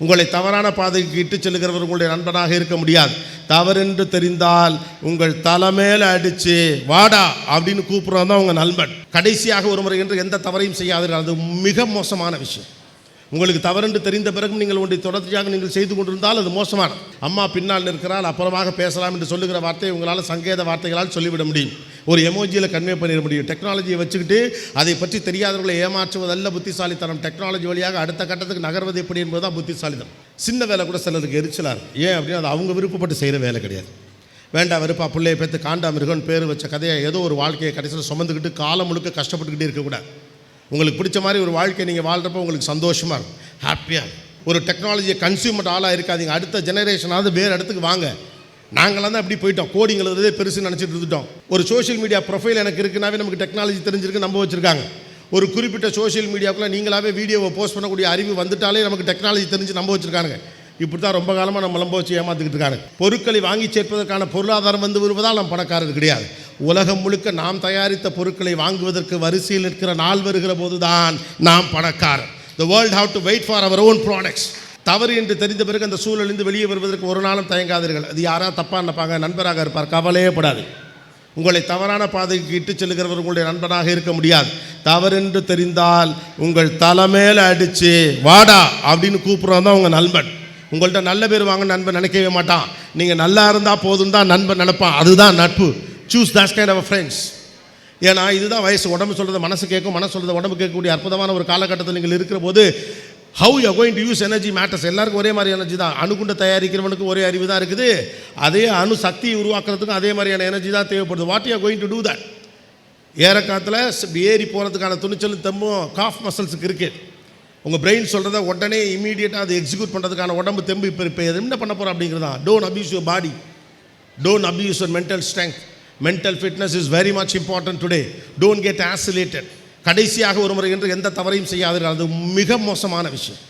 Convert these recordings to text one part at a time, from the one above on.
உங்களை தவறான பாதைக்கு இட்டுச் செல்கிறவர் உங்களுடைய நண்பனாக இருக்க முடியாது. தவறென்று தெரிந்தால் உங்கள் தலைமையில் அடித்து வாடா அப்படின்னு கூப்பிட்றது தான் உங்கள் நண்பன். கடைசியாக ஒரு முறை என்று எந்த தவறையும் செய்யாதீர்கள். அது மிக மோசமான விஷயம். உங்களுக்கு தவறென்று தெரிந்த பிறகும் நீங்கள் ஒன்றை தொடர்ச்சியாக நீங்கள் செய்து கொண்டிருந்தால் அது மோசமான. அம்மா பின்னால் நிற்கிறாள், அப்புறமாக பேசலாம் என்று சொல்லுகிற வார்த்தையை உங்களால் சங்கேத வார்த்தைகளால் சொல்லிவிட முடியும். ஒரு எமோஜியில் கன்வே பண்ணிட முடியும். டெக்னாலஜியை வச்சுக்கிட்டு அதை பற்றி தெரியாதவர்களை ஏமாற்றுவதல்ல புத்திசாலித்தனம். டெக்னாலஜி வழியாக அடுத்த கட்டத்துக்கு நகர்வது எப்படி என்பது தான் புத்திசாலித்தனம். சின்ன வேலை கூட சிலருக்கு எரிச்சலாக இருக்கும். ஏன் அப்படின்னா அது அவங்க விருப்பப்பட்டு செய்கிற வேலை கிடையாது. வேண்டாம் வெறுப்பா பிள்ளையை பேத்து காண்டாமிருகன் பேர் வச்ச கதையை ஏதோ ஒரு வாழ்க்கையை கடைசியில் சுமந்துக்கிட்டு காலம் முழுக்க கஷ்டப்பட்டுக்கிட்டே இருக்கக்கூடாது. உங்களுக்கு பிடிச்ச மாதிரி ஒரு வாழ்க்கை நீங்கள் வாழ்கிறப்ப உங்களுக்கு சந்தோஷமாக இருக்கும், ஹாப்பியாக. ஒரு டெக்னாலஜியை கன்சியூமர் ஆளாக இருக்காதீங்க. அடுத்த ஜெனரேஷனாவது வேறு இடத்துக்கு வாங்க. நாங்களாம் தான் அப்படி போயிட்டோம், கோடிங்கிறதே பெருசு நினச்சிட்டு இருந்துட்டோம். ஒரு சோஷியல் மீடியா ப்ரொஃபைல் எனக்கு இருக்குனாவே நமக்கு டெக்னாலஜி தெரிஞ்சிருக்கு நம்ப வச்சுருக்காங்க. ஒரு குறிப்பிட்ட சோஷியல் மீடியாவுக்குள்ளே நீங்களாவே வீடியோவை போஸ்ட் பண்ணக்கூடிய அறிவு வந்துட்டாலே நமக்கு டெக்னாலஜி தெரிஞ்சு நம்ப வச்சுருக்காங்க. இப்படி தான் ரொம்ப காலமாக நம்ம நம்ப வச்சு ஏமாற்றிக்கிட்டு இருக்காங்க. பொருட்களை வாங்கி சேர்ப்பதற்கான பொருளாதாரம் வந்து வருவதால் நம்ம பணக்காரர் கிடையாது. உலகம் முழுக்க நாம் தயாரித்த பொருட்களை வாங்குவதற்கு வரிசையில் நிற்கிற நாள் வருகிற போது தான் நாம் பணக்காரர். The world have to wait for our own products. தவறு என்று தெரிந்த பிறகு அந்த சூழலிருந்து வெளியே வருவதற்கு ஒரு நாளும் தயங்காதீர்கள். அது யாராவது தப்பாக நினைப்பாங்க, நண்பராக இருப்பார், கவலையே படாது. உங்களை தவறான பாதைக்கு இட்டுச் செல்கிறவர் உங்களுடைய நண்பனாக இருக்க முடியாது. தவறென்று தெரிந்தால் உங்கள் தலைமையில் அடித்து வாடா அப்படின்னு கூப்பிட்றது தான் உங்கள் நண்பன். உங்கள்கிட்ட நல்ல பேர் வாங்க நண்பன் நினைக்கவே மாட்டான். நீங்கள் நல்லா இருந்தால் போதும் தான் நண்பன் நினைப்பான். அதுதான் நட்பு. Choose that kind of friends. ஏன்னா இதுதான் வயசு. உடம்பு சொல்கிறத மனசு கேட்கும், மனசு சொல்கிறத உடம்பு கேட்கக்கூடிய அற்புதமான ஒரு காலகட்டத்தில் நீங்கள் இருக்கிற போது how you going to use energy matters. எல்லாருக்கும் ஒரே மாதிரி எனர்ஜி தான். அணுகுண்டை தயாரிக்கிறவனுக்கு ஒரே அறிவு தான் இருக்குது. அதே அணு சக்தியை உருவாக்குறதுக்கும் அதே மாதிரியான எனர்ஜி தான் தேவைப்படுது. What you going to do that. ஏறக்காலத்தில் ஏறி போகிறதுக்கான துணிச்சலும் தெம்பும் காஃப் மசில்ஸுக்கு இருக்குது. உங்கள் பிரெயின் சொல்கிறத உடனே இமீடியட்டாக அதை எக்ஸிக்யூட் பண்ணுறதுக்கான உடம்பு தெம்பு இப்போ என்ன பண்ண போகிறோம் அப்படிங்கிறது தான். Don't abuse your body, don't abuse your mental strength. Mental fitness is very much important today. Don't get isolated. கடைசியாக ஒரு முறை என்று எந்த தவறையும் செய்யாதீர்கள். அது மிக மோசமான விஷயம்.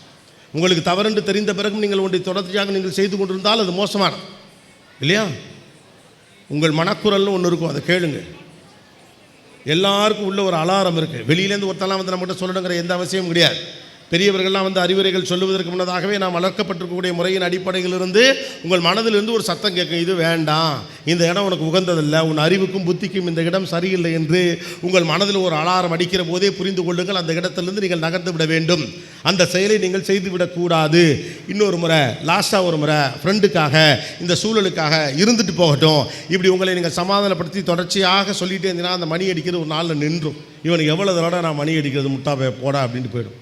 உங்களுக்கு தவறென்று தெரிந்த பிறகும் நீங்கள் ஒன்றை தொடர்ச்சியாக நீங்கள் செய்து கொண்டிருந்தால் அது மோசமான இல்லையா. உங்கள் மனக்குரல்னு ஒன்று இருக்கும், அதை கேளுங்க. எல்லாருக்கும் உள்ள ஒரு அலாரம் இருக்குது. வெளியிலேருந்து ஒருத்தெல்லாம் வந்து நம்மகிட்ட சொல்லணுங்கிற எந்த அவசியமும் கிடையாது. பெரியவர்கள்லாம் வந்து அறிவுரைகள் சொல்லுவதற்கு முன்னதாகவே நாம் வளர்க்கப்பட்டிருக்கக்கூடிய முறையின் அடிப்படையிலிருந்து உங்கள் மனதிலிருந்து ஒரு சத்தம் கேட்கும், இது வேண்டாம், இந்த இடம் உனக்கு உகந்ததில்லை, உன் அறிவுக்கும் புத்திக்கும் இந்த இடம் சரியில்லை என்று உங்கள் மனதில் ஒரு அலாரம் அடிக்கிற போதே புரிந்து கொள்ளுங்கள். அந்த இடத்திலிருந்து நீங்கள் நகர்ந்து விட வேண்டும். அந்த செயலை நீங்கள் செய்துவிடக்கூடாது. இன்னொரு முறை, லாஸ்ட்டாக ஒரு முறை ஃப்ரெண்டுக்காக, இந்த சூழலுக்காக இருந்துட்டு போகட்டும், இப்படி உங்களை நீங்கள் சமாதானப்படுத்தி தொடர்ச்சியாக சொல்லிகிட்டே இருந்தீங்கன்னா அந்த மணி அடிக்கிறது ஒரு நாளில் நின்றும். இவனுக்கு எவ்வளோ தடவை நான் மணி அடிக்கிறது, முட்டாப்பே போடா அப்படின்ட்டு போயிடும்.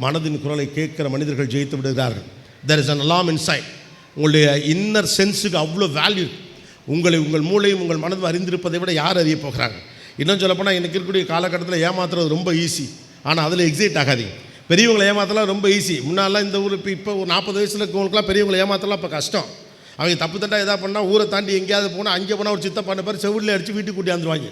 மனதின் குரலை கேட்குற மனிதர்கள் ஜெயித்து விடுகிறார்கள். there is an alarm inside. உங்களுடைய இன்னர் சென்ஸுக்கு அவ்வளோ வேல்யூ. உங்கள் மூளையும் உங்கள் மனதும் அறிந்திருப்பதை விட யார் அறிய போகிறாங்க. இன்னும் சொல்லப்போனால் இன்றைக்கி இருக்கக்கூடிய காலகட்டத்தில் ஏமாத்துறது ரொம்ப ஈஸி. ஆனால் அதில் எக்ஸைட் ஆகாதீங்க. பெரியவங்களை ஏமாற்றலாம் ரொம்ப ஈஸி. முன்னாலாம் இந்த ஊர் இப்போ ஒரு 40 வயசில் இருக்கவங்களுக்குலாம் பெரியவங்களை ஏமாற்றலாம் இப்போ கஷ்டம். அவங்க தப்பு தட்டாக எதாவது பண்ணால் ஊரை தாண்டி எங்கேயாவது போனால் அங்கே போனால் ஒரு சித்தப்பான பேர் செவிலில் அடித்து வீட்டுக்கு கூட்டியாந்துருவாங்க.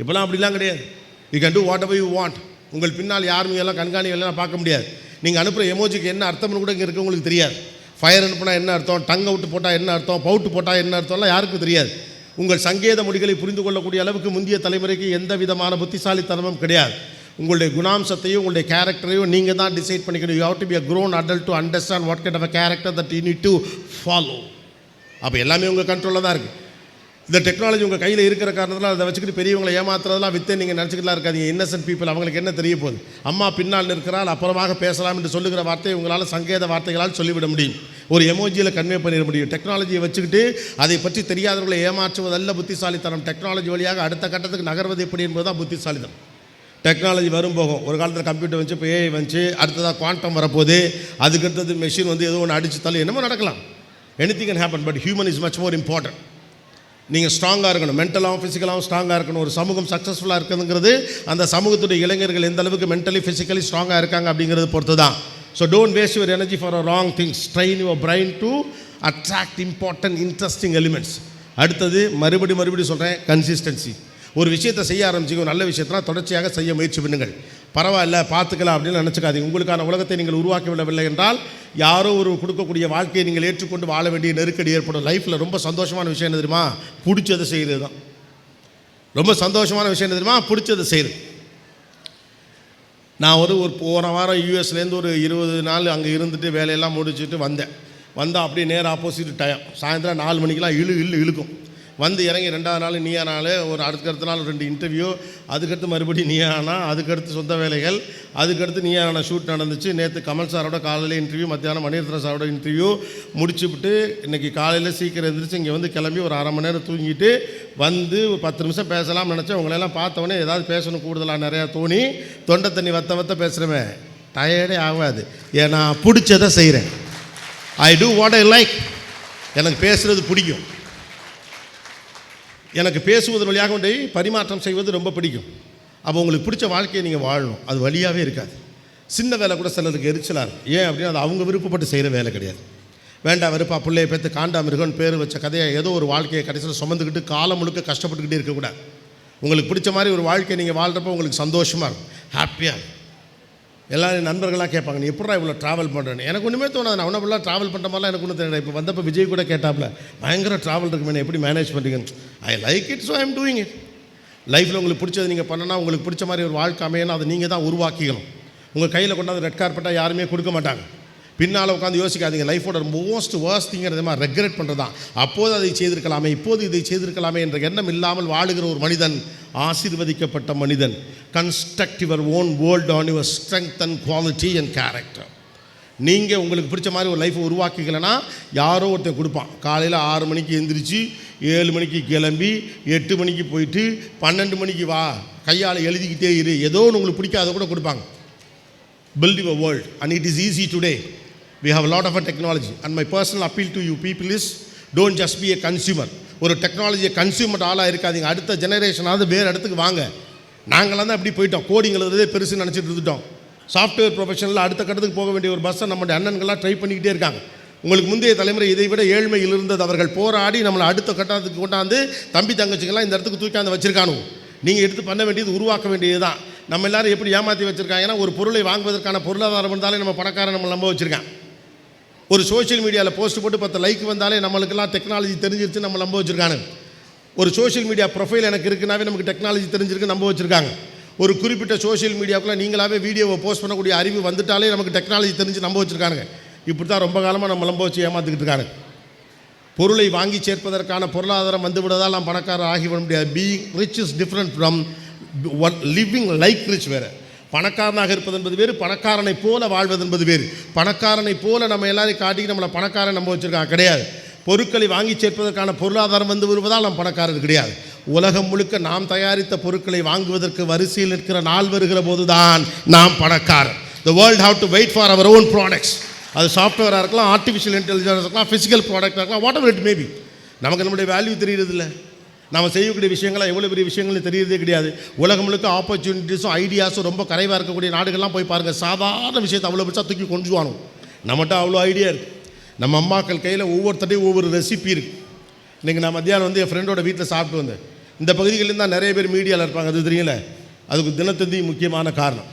இப்போலாம் அப்படிலாம் கிடையாது. You can do what ever you want. உங்கள் பின்னால் யாருமே எல்லாம் கண்காணிகள்லாம் பார்க்க முடியாது. நீங்கள் அனுப்புகிற எமோஜிக்கு என்ன அர்த்தம்னு கூட இங்கே இருக்க உங்களுக்கு தெரியாது. ஃபயர் அனுப்புனா என்ன அர்த்தம், டங் அவுட்டு போட்டால் என்ன அர்த்தம், பவுட்டு போட்டால் என்ன அர்த்தம்லாம் யாருக்கும் தெரியாது. உங்கள் சங்கேத மொழிகளை புரிந்து கொள்ளக்கூடிய அளவுக்கு முந்தைய தலைமுறைக்கு எந்த விதமான புத்திசாலித்தனமும் கிடையாது. உங்களுடைய குணாம்சத்தையும் உங்களுடைய கேரக்டரையும் நீங்கள் தான் டிசைட் பண்ணிக்கணும். You have to be a grown adult to understand what kind of a character that you need to follow. அப்போ எல்லாமே உங்கள் கண்ட்ரோலில் தான் இருக்குது. இந்த டெக்னாலஜி உங்கள் கையில் இருக்கிற காரணத்தில் அதை வச்சுக்கிட்டு பெரியவங்களை ஏமாத்துறதெல்லாம் வித்தே நீங்கள் நினச்சிக்கிட்டலாம் இருக்காதீங்க. இன்னசென்ட் பீப்புள், அவங்களுக்கு என்ன தெரிய போகுது. அம்மா பின்னால் நிற்கிறாள், அப்புறமாக பேசலாம் என்று சொல்லுகிற வார்த்தையை உங்களால் சங்கேத வார்த்தைகளால் சொல்லிவிட முடியும். ஒரு எமோஜியில் கன்வே பண்ணிட முடியும். டெக்னாலஜியை வச்சுக்கிட்டு அதை பற்றி தெரியாதவர்களை ஏமாற்றுவதல்ல புத்திசாலித்தனம். டெக்னாலஜி வழியாக அடுத்த கட்டத்துக்கு நகர்வது எப்படி என்பது தான் புத்திசாலித்தனம். டெக்னாலஜி வரும் போகும். ஒரு காலத்தில் கம்ப்யூட்டர் வந்துச்சு, இப்போ ஏஐ வந்துச்சு, அடுத்ததாக குவாண்டம் வரப்போகுது, அதுக்கடுத்தது மெஷின் வந்து ஏதோ ஒன்று அடித்து தள்ளி என்னமோ நடக்கலாம். Anything can happen. But human is much more important. நீங்கள் ஸ்ட்ராங்காக இருக்கணும், மென்டலாகவும் ஃபிசிக்கலாகவும் ஸ்ட்ராங்காக இருக்கணும். ஒரு சமூகம் சக்ஸஸ்ஃபுல்லாக இருக்குதுங்கிறது அந்த சமூகத்துடைய இளைஞர்கள் எந்த அளவுக்கு மென்டலி ஃபிசிக்கலி ஸ்ட்ராங்காக இருக்காங்க அப்படிங்கிறது பொறுத்து தான். So don't waste your energy for a wrong things. Train your brain to attract important interesting elements. அடுத்தது மறுபடியும் சொல்கிறேன், கன்சிஸ்டன்சி. ஒரு விஷயத்தை செய்ய ஆரம்பிச்சிங்க, நல்ல விஷயத்தெல்லாம் தொடர்ச்சியாக செய்ய முயற்சி பண்ணுங்கள். பரவாயில்ல பார்த்துக்கலாம் அப்படின்னு நினச்சிக்காதீங்க. உங்களுக்கான உலகத்தை நீங்கள் உருவாக்கி விடவில்லை என்றால் யாரோ ஒரு கொடுக்கக்கூடிய வாழ்க்கையை நீங்கள் ஏற்றுக்கொண்டு வாழ வேண்டிய நெருக்கடி ஏற்படும். லைஃப்பில் ரொம்ப சந்தோஷமான விஷயம் என்ன தெரியுமா? பிடிச்சதை செய்கிறது தான். ரொம்ப சந்தோஷமான விஷயம் என்ன தெரியுமா? பிடிச்சதை செய்கிறது. நான் ஒரு போன வாரம் யூஎஸ்லேருந்து ஒரு 20 நாள் அங்கே இருந்துட்டு வேலையெல்லாம் முடிச்சுட்டு வந்தால் அப்படியே நேராக ஆப்போசிட் டைம் சாயந்தரம் 4 மணிக்கெலாம் இழுக்கும். வந்து இறங்கி 2வது நாள் நீயா நாள், ஒரு அடுத்த நாள் 2 இன்டர்வியூ, அதுக்கடுத்து மறுபடியும் நீயானா, அதுக்கடுத்து சொந்த வேலைகள், அதுக்கடுத்து நீயான ஷூட் நடந்துச்சு. நேற்று கமல் சாரோட காலையில் இன்டர்வியூ, மத்தியானம் மணிரத்னம் சாரோட இன்டர்வியூ முடிச்சுவிட்டு இன்றைக்கி காலையில் சீக்கிரம் எழுந்திரிச்சு இங்கே வந்து கிளம்பி ஒரு 1/2 மணி நேரம் தூங்கிட்டு வந்து ஒரு 10 நிமிஷம் பேசலாம்னு நினச்சேன். உங்களெல்லாம் பார்த்தவொடனே ஏதாவது பேசணும் கூடுதலாக நிறையா தோணி தொண்டை தண்ணி வத்த பேசுகிறவன் டயர்டே ஆகாது. ஏன்னா பிடிச்சதை செய்கிறேன். ஐ டூ வாட் ஐ லைக். எனக்கு பேசுகிறது பிடிக்கும். எனக்கு பேசுவதன் வழியாக கொண்டு பரிமாற்றம் செய்வது ரொம்ப பிடிக்கும். அப்போ உங்களுக்கு பிடிச்ச வாழ்க்கையை நீங்கள் வாழணும். அது வழியாகவே இருக்காது. சின்ன வேலை கூட சிலருக்கு எரிச்சலாக இருக்கும். ஏன் அப்படின்னா அது அவங்க விருப்பப்பட்டு செய்கிற வேலை கிடையாது. வேண்டாம் வெறுப்பா பிள்ளையை பேர்த்து காண்டாமிருகன் பேர் வச்ச கதையை ஏதோ ஒரு வாழ்க்கையை கடைசியில் சுமந்துக்கிட்டு காலம் முழுக்க கஷ்டப்பட்டுக்கிட்டே இருக்கக்கூடாது. உங்களுக்கு பிடிச்ச மாதிரி ஒரு வாழ்க்கையை நீங்கள் வாழ்கிறப்போ உங்களுக்கு சந்தோஷமாக இருக்கும், ஹாப்பியாக இருக்கும். எல்லோரும் நண்பர்களாக கேட்பாங்க, நீ எப்படா இவ்வளோ ட்ராவல் பண்ணுறேன்னு. எனக்கு ஒன்றுமே தோணாது. நான் ஒன்றும் ஃபுல்லாக ட்ராவல் பண்ணுற மாதிரிலாம் எனக்கு ஒன்றும் தெரியல. இப்போ வந்தப்போ விஜய் கூட கேட்டாப்புல, பயங்கர ட்ராவல் இருக்குமே, எப்படி மேனேஜ் பண்ணுறீங்கன்னு. I like it, so I am doing it. லைஃப்பில் உங்களுக்கு பிடிச்சது நீங்கள் பண்ணனா, உங்களுக்கு பிடிச்ச மாதிரி ஒரு வாழ்க்கை அமையணும். அதை நீங்கள் தான் உருவாக்கிக்கணும். உங்கள் கையில் கொண்டாந்து ரெட் கார்பெட்டாக யாருமே கொடுக்க மாட்டாங்க. பின்னால் உட்காந்து யோசிக்காதீங்க. லைஃபோட மோஸ்ட் வேர்ஸ்ட் திங்கிறது மாதிரி ரெக்ரெட் பண்ணுறது தான். அப்போது அதை செய்திருக்கலாமே, இப்போது இதை செய்திருக்கலாமே என்ற எண்ணம் இல்லாமல் வாழுகிற ஒரு மனிதன் ஆசீர்வதிக்கப்பட்ட மனிதன். Construct your own world on your strength and quality and character. நீங்கள் உங்களுக்கு பிடிச்ச மாதிரி ஒரு லைஃப்பை உருவாக்கிக்கலைன்னா யாரோ ஒருத்தன் கொடுப்பான். காலையில் 6 மணிக்கு எழுந்திரிச்சு 7 மணிக்கு கிளம்பி 8 மணிக்கு போயிட்டு 12 மணிக்கு வா, கையால் எழுதிக்கிட்டே இரு, ஏதோ ஒன்று உங்களுக்கு பிடிக்காத கூட கொடுப்பாங்க. Build your world and it is easy today. We have a lot of a technology and my personal appeal to you people is don't just be a consumer. ஒரு டெக்னாலஜியை கன்சியூமர் ஆளாக இருக்காதீங்க. அடுத்த ஜெனரேஷனாவது வேறு இடத்துக்கு வாங்க. நாங்களாம் தான் அப்படி போயிட்டோம். கோடிங் எழுதுறதே பெருசு நினச்சிட்டு இருந்துட்டோம். சாஃப்ட்வேர் ப்ரொஃபஷனில் அடுத்த கட்டத்துக்கு போக வேண்டிய ஒரு பஸ்ஸை நம்மளுடைய அண்ணன்கள்லாம் ட்ரை பண்ணிக்கிட்டே இருக்காங்க. உங்களுக்கு முந்தைய தலைமுறை இதை விட ஏழ்மையில் இருந்தது. அவர்கள் போராடி நம்மளை அடுத்த கட்டத்துக்கு கொண்டாந்து தம்பி தங்கச்சிங்கெல்லாம் இந்த இடத்துக்கு தூக்காந்து வச்சுருக்கானுங்க. நீங்கள் எடுத்து பண்ண வேண்டியது உருவாக்க வேண்டியது தான். நம்ம எல்லோரும் எப்படி ஏமாற்றி வச்சுருக்காங்கன்னா, ஒரு பொருளை வாங்குவதற்கான பொருளாதாரம் இருந்தாலே நம்ம பணக்காரன் நம்ம நம்ப வச்சுருக்கான். ஒரு சோஷியல் மீடியாவில் போஸ்ட் போட்டு 10 லைக் வந்தாலே நம்மளுக்கெல்லாம் டெக்னாலஜி தெரிஞ்சிருச்சு நம்ம நம்ப வச்சுருக்காங்க. ஒரு சோஷியல் மீடியா ப்ரொஃபைல் எனக்கு இருக்குனாவே நமக்கு டெக்னாலஜி தெரிஞ்சிருக்கு நம்ப வச்சுருக்காங்க. ஒரு குறிப்பிட்ட சோஷியல் மீடியாவுக்குள்ளே நீங்களாவே வீடியோவை போஸ்ட் பண்ணக்கூடிய அறிவு வந்துட்டாலே நமக்கு டெக்னாலஜி தெரிஞ்சு நம்ப வச்சுருக்காங்க. இப்படி தான் ரொம்ப காலமாக நம்ம நம்ப வச்சு ஏமாற்றிக்கிட்டு இருக்காங்க. பொருளை வாங்கி சேர்ப்பதற்கான பொருளாதாரம் வந்து விடுவதால் நாம் பணக்காரர் ஆகிவிட முடியாது. Being rich is different from living like rich. வேறு பணக்காரனாக இருப்பது என்பது வேறு, பணக்காரனை போல வாழ்வது என்பது வேறு. பணக்காரனை போல நம்ம எல்லாரையும் காட்டி நம்மளை பணக்காரன் நம்ப வச்சுருக்காங்க கிடையாது. பொருட்களை வாங்கி சேர்ப்பதற்கான பொருளாதாரம் வந்து வருவதால் நாம் பணக்காரர் கிடையாது. உலகம் முழுக்க நாம் தயாரித்த பொருட்களை வாங்குவதற்கு வரிசையில் நிற்கிற நாள் வருகிற போது தான் நாம் பணக்காரர். The world have to wait for our own products. அது சாஃப்ட்வேராக இருக்கலாம், ஆர்டிஃபிஷியல் இன்டெலிஜென்ஸ் இருக்கலாம், ஃபிசிக்கல் ப்ராடக்டாக இருக்கலாம், வாட் எவர் இட் மேபி. நமக்கு நம்முடைய வேல்யூ தெரியுறதில்ல. நம்ம செய்யக்கூடிய விஷயங்கள்லாம் எவ்வளோ பெரிய விஷயங்கள்னு தெரியறதே கிடையாது. உலகம் முழுக்க ஆப்பர்ச்சுனிட்டிஸும் ஐடியாஸும் ரொம்ப குறைவாக இருக்கக்கூடிய நாடுகள்லாம் போய் பாருங்கள். சாதாரண விஷயத்தை அவ்வளோ பெருசாக தூக்கி கொண்டுவானோ. நம்மகிட்ட அவ்வளோ ஐடியா இருக்குது. நம்ம அம்மாக்கள் கையில் ஒவ்வொருத்தரையும் ஒவ்வொரு ரெசிபி இருக்குது. இன்றைக்கி நான் மத்தியானம் வந்து என் ஃப்ரெண்டோட வீட்டில் சாப்பிட்டு வந்தேன். இந்த பகுதிகளில் தான் நிறைய பேர் மீடியாவில் இருப்பாங்க, அது தெரியல. அதுக்கு தினத்தந்தி முக்கியமான காரணம்.